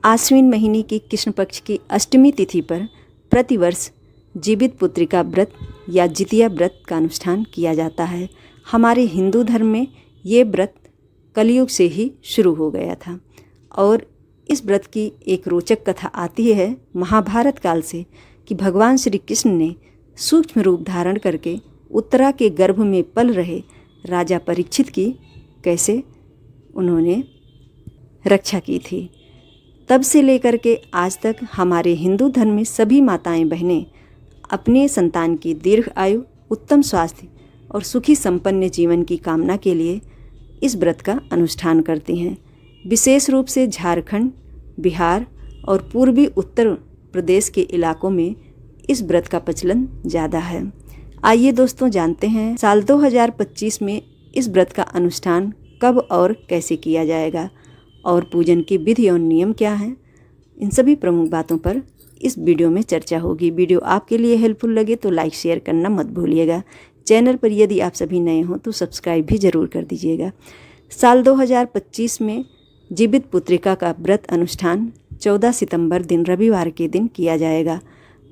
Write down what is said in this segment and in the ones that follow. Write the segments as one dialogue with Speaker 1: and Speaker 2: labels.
Speaker 1: आश्विन महीने की कृष्ण पक्ष की अष्टमी तिथि पर प्रतिवर्ष जीवित पुत्रिका व्रत या जितिया व्रत का अनुष्ठान किया जाता है। हमारे हिंदू धर्म में ये व्रत कलयुग से ही शुरू हो गया था और इस व्रत की एक रोचक कथा आती है महाभारत काल से कि भगवान श्री कृष्ण ने सूक्ष्म रूप धारण करके उत्तरा के गर्भ में पल रहे राजा परीक्षित की कैसे उन्होंने रक्षा की थी। तब से लेकर के आज तक हमारे हिंदू धर्म में सभी माताएं बहनें अपने संतान की दीर्घ आयु, उत्तम स्वास्थ्य और सुखी संपन्न जीवन की कामना के लिए इस व्रत का अनुष्ठान करती हैं। विशेष रूप से झारखंड, बिहार और पूर्वी उत्तर प्रदेश के इलाकों में इस व्रत का प्रचलन ज़्यादा है। आइए दोस्तों जानते हैं साल 2025 में इस व्रत का अनुष्ठान कब और कैसे किया जाएगा और पूजन की विधि और नियम क्या हैं। इन सभी प्रमुख बातों पर इस वीडियो में चर्चा होगी। वीडियो आपके लिए हेल्पफुल लगे तो लाइक शेयर करना मत भूलिएगा। चैनल पर यदि आप सभी नए हों तो सब्सक्राइब भी ज़रूर कर दीजिएगा। साल 2025 में जीवित पुत्रिका का व्रत अनुष्ठान 14 सितंबर दिन रविवार के दिन किया जाएगा।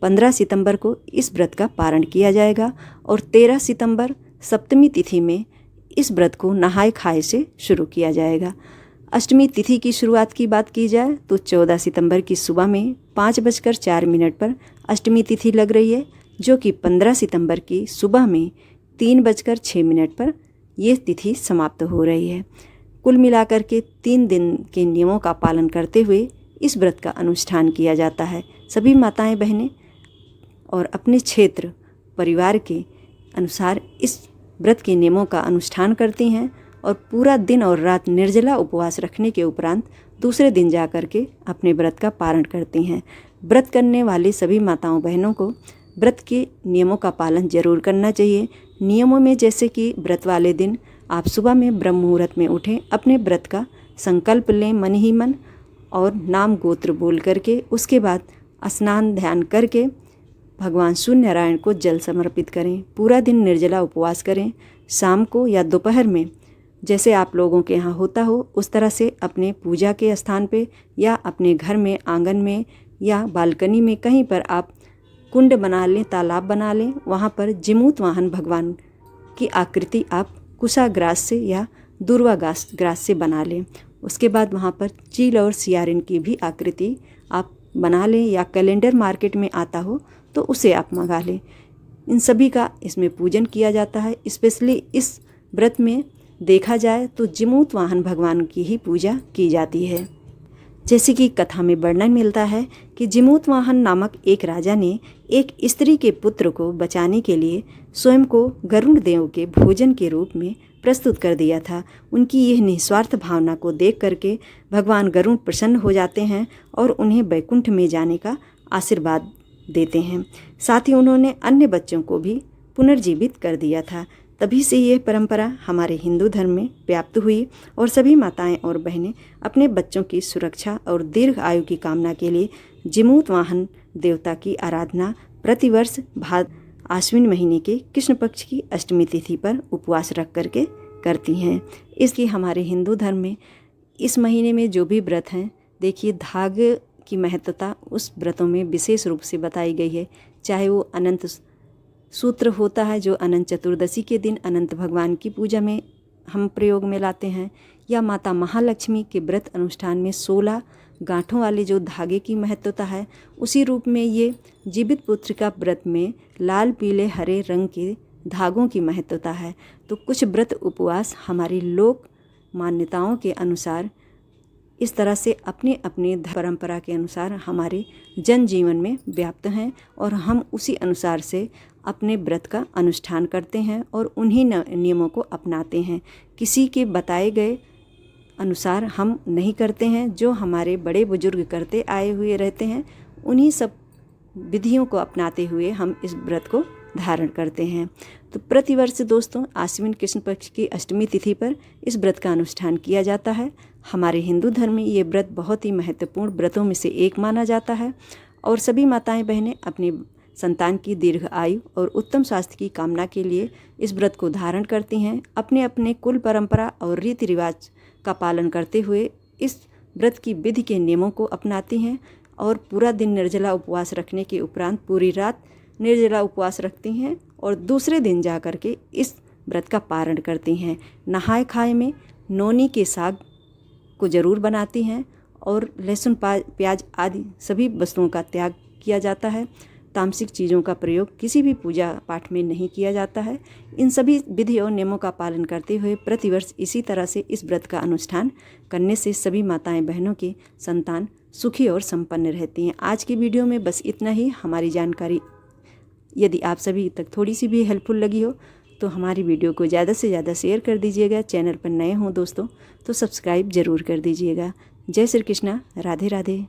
Speaker 1: 15 सितंबर को इस व्रत का पारण किया जाएगा और 13 सितंबर सप्तमी तिथि में इस व्रत को नहाय खाए से शुरू किया जाएगा। अष्टमी तिथि की शुरुआत की बात की जाए तो 14 सितंबर की सुबह में 5:04 पर अष्टमी तिथि लग रही है, जो कि 15 सितंबर की सुबह में 3:06 पर ये तिथि समाप्त हो रही है। कुल मिलाकर के 3 दिन के नियमों का पालन करते हुए इस व्रत का अनुष्ठान किया जाता है। सभी माताएं बहनें और अपने क्षेत्र परिवार के अनुसार इस व्रत के नियमों का अनुष्ठान करती हैं और पूरा दिन और रात निर्जला उपवास रखने के उपरांत दूसरे दिन जा कर के अपने व्रत का पारण करती हैं। व्रत करने वाली सभी माताओं बहनों को व्रत के नियमों का पालन जरूर करना चाहिए। नियमों में जैसे कि व्रत वाले दिन आप सुबह में ब्रह्म मुहूर्त में उठें, अपने व्रत का संकल्प लें मन ही मन और नाम गोत्र बोल करके, उसके बाद स्नान ध्यान करके भगवान सूर्य नारायण को जल समर्पित करें। पूरा दिन निर्जला उपवास करें। शाम को या दोपहर में जैसे आप लोगों के यहाँ होता हो उस तरह से अपने पूजा के स्थान पे या अपने घर में आंगन में या बालकनी में कहीं पर आप कुंड बना लें, तालाब बना लें। वहाँ पर जिमूत वाहन भगवान की आकृति आप कुशाग्रास से या दूर्वा ग्रास से बना लें। उसके बाद वहाँ पर चील और सियारिन की भी आकृति आप बना लें या कैलेंडर मार्केट में आता हो तो उसे आप मंगा लें। इन सभी का इसमें पूजन किया जाता है। स्पेशली इस व्रत में देखा जाए तो जिमूत वाहन भगवान की ही पूजा की जाती है। जैसे कि कथा में वर्णन मिलता है कि जिमूत वाहन नामक एक राजा ने एक स्त्री के पुत्र को बचाने के लिए स्वयं को गरुड़ देव के भोजन के रूप में प्रस्तुत कर दिया था। उनकी यह निस्वार्थ भावना को देख करके भगवान गरुड़ प्रसन्न हो जाते हैं और उन्हें वैकुंठ में जाने का आशीर्वाद देते हैं। साथ ही उन्होंने अन्य बच्चों को भी पुनर्जीवित कर दिया था। तभी से यह परंपरा हमारे हिंदू धर्म में व्याप्त हुई और सभी माताएं और बहनें अपने बच्चों की सुरक्षा और दीर्घ आयु की कामना के लिए जिमूत वाहन देवता की आराधना प्रतिवर्ष आश्विन महीने के कृष्ण पक्ष की अष्टमी तिथि पर उपवास रख करके करती हैं। इसलिए हमारे हिंदू धर्म में इस महीने में जो भी व्रत हैं, देखिए धागे की महत्वता उस व्रतों में विशेष रूप से बताई गई है। चाहे वो अनंत सूत्र होता है जो अनंत चतुर्दशी के दिन अनंत भगवान की पूजा में हम प्रयोग में लाते हैं, या माता महालक्ष्मी के व्रत अनुष्ठान में 16 गांठों वाले जो धागे की महत्वता है, उसी रूप में ये जीवित पुत्रिका व्रत में लाल पीले हरे रंग के धागों की महत्वता है। तो कुछ व्रत उपवास हमारी लोक मान्यताओं के अनुसार इस तरह से अपने अपने परंपरा के अनुसार हमारे जनजीवन में व्याप्त हैं और हम उसी अनुसार से अपने व्रत का अनुष्ठान करते हैं और उन्हीं नियमों को अपनाते हैं। किसी के बताए गए अनुसार हम नहीं करते हैं। जो हमारे बड़े बुजुर्ग करते आए हुए रहते हैं, उन्हीं सब विधियों को अपनाते हुए हम इस व्रत को धारण करते हैं। तो प्रतिवर्ष दोस्तों आश्विन कृष्ण पक्ष की अष्टमी तिथि पर इस व्रत का अनुष्ठान किया जाता है। हमारे हिंदू धर्म में ये व्रत बहुत ही महत्वपूर्ण व्रतों में से एक माना जाता है और सभी माताएं बहनें अपने संतान की दीर्घ आयु और उत्तम स्वास्थ्य की कामना के लिए इस व्रत को धारण करती हैं। अपने अपने कुल परंपरा और रीति रिवाज का पालन करते हुए इस व्रत की विधि के नियमों को अपनाती हैं और पूरा दिन निर्जला उपवास रखने के उपरांत पूरी रात निर्जला उपवास रखती हैं और दूसरे दिन जा कर के इस व्रत का पारण करती हैं। नहाए खाए में नौनी के साग को ज़रूर बनाती हैं और लहसुन प्याज आदि सभी वस्तुओं का त्याग किया जाता है। तामसिक चीज़ों का प्रयोग किसी भी पूजा पाठ में नहीं किया जाता है। इन सभी विधि और नियमों का पालन करते हुए प्रतिवर्ष इसी तरह से इस व्रत का अनुष्ठान करने से सभी माताएं बहनों की संतान सुखी और संपन्न रहती हैं। आज की वीडियो में बस इतना ही। हमारी जानकारी यदि आप सभी तक थोड़ी सी भी हेल्पफुल लगी हो तो हमारी वीडियो को ज़्यादा से ज़्यादा शेयर कर दीजिएगा। चैनल पर नए हों दोस्तों तो सब्सक्राइब ज़रूर कर दीजिएगा। जय श्री कृष्णा, राधे राधे।